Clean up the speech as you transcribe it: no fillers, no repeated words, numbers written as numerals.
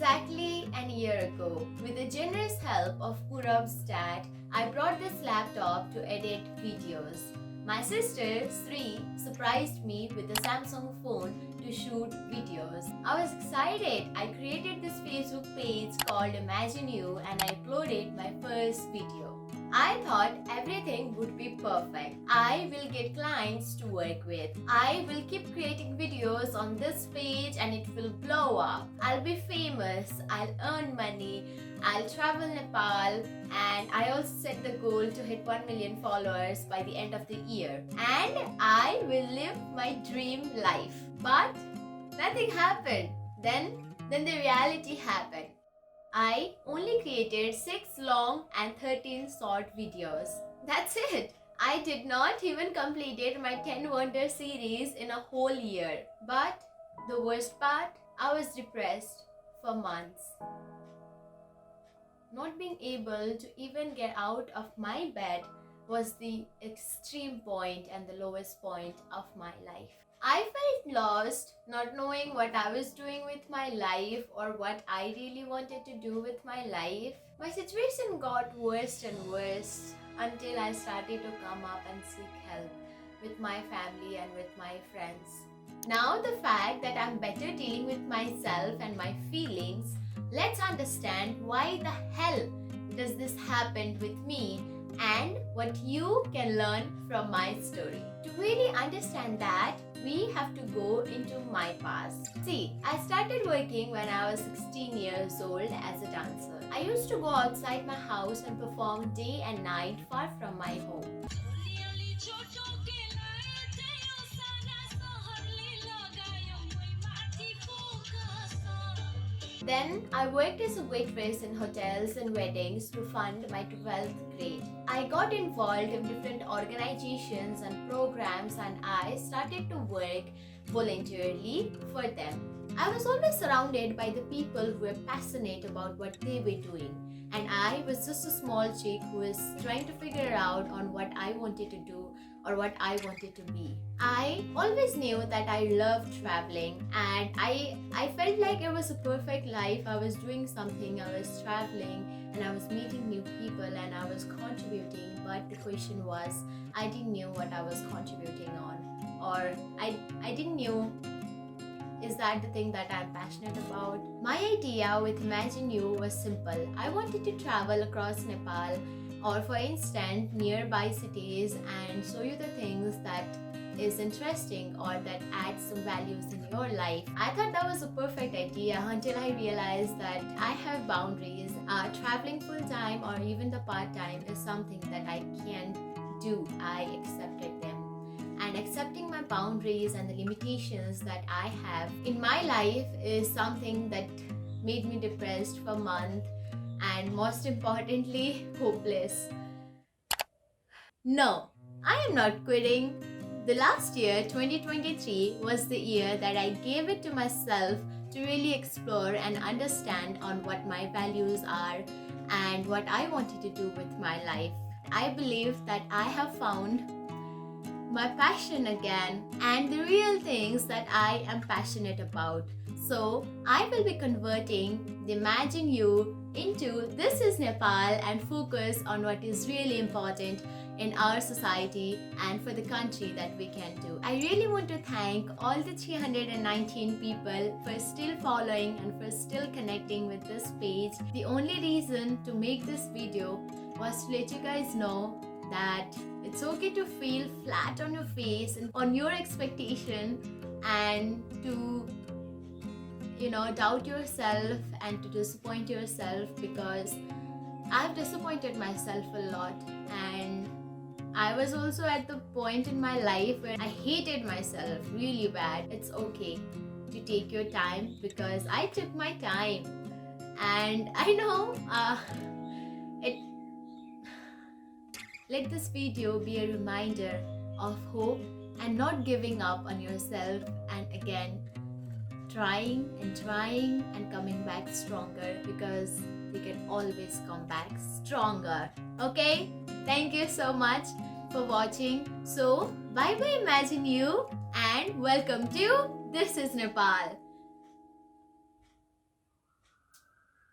Exactly an year ago, with the generous help of Purab's dad, I brought this laptop to edit videos. My sister Sri surprised me with a Samsung phone to shoot videos. I was excited. I created this Facebook page called Imagine You and I uploaded my first video. I thought everything would be perfect. I will get clients to work with. I will keep creating videos on this page and it will blow up. I'll be famous. I'll earn money. I'll travel Nepal, and I also set the goal to hit 1 million followers by the end of the year. And I will live my dream life. But nothing happened. Then the reality happened. I only created 6 long and 13 short videos. That's it. I did not even completed my 10 Wonder series in a whole year. But the worst part, I was depressed for months. Not being able to even get out of my bed was the extreme point and the lowest point of my life. I felt lost, not knowing what I was doing with my life or what I really wanted to do with my life. My situation got worse and worse until I started to come up and seek help with my family and with my friends. Now, the fact that I'm better dealing with myself and my feelings, let's understand why the hell does this happen with me and what you can learn from my story. To really understand that, we have to go into my past. See, I started working when I was 16 years old as a dancer. I used to go outside my house and perform day and night far from my home. Then I worked as a waitress in hotels and weddings to fund my 12th grade. I got involved in different organizations and programs and I started to work voluntarily for them. I was always surrounded by the people who were passionate about what they were doing, and I was just a small chick who was trying to figure out on what I wanted to do or what I wanted to be. I always knew that I loved traveling and I felt like it was a perfect life. I was doing something, I was traveling and I was meeting new people and I was contributing, but the question was I didn't know what I was contributing on, or I didn't know, is that the thing that I'm passionate about? My idea with Imagine You was simple. I wanted to travel across Nepal or for instance nearby cities and show you the things that is interesting or that adds some values in your life. I thought that was a perfect idea until I realized that I have boundaries. Traveling full time or even the part time is something that I can't do. I accepted them. And accepting my boundaries and the limitations that I have in my life is something that made me depressed for months and most importantly, hopeless. No, I am not quitting. The last year, 2023, was the year that I gave it to myself to really explore and understand on what my values are and what I wanted to do with my life. I believe that I have found my passion again and the real things that I am passionate about. So I will be converting the Imagine You into This is Nepal and focus on what is really important in our society and for the country that we can do. I really want to thank all the 319 people for still following and for still connecting with this page. The only reason to make this video was to let you guys know that it's okay to feel flat on your face and on your expectation and to doubt yourself and to disappoint yourself, because I've disappointed myself a lot and I was also at the point in my life where I hated myself really bad. It's okay to take your time because I took my time and I know let this video be a reminder of hope and not giving up on yourself, and again trying and coming back stronger, because we can always come back stronger. Okay, thank you so much for watching. So bye bye Imagine You and welcome to This is Nepal.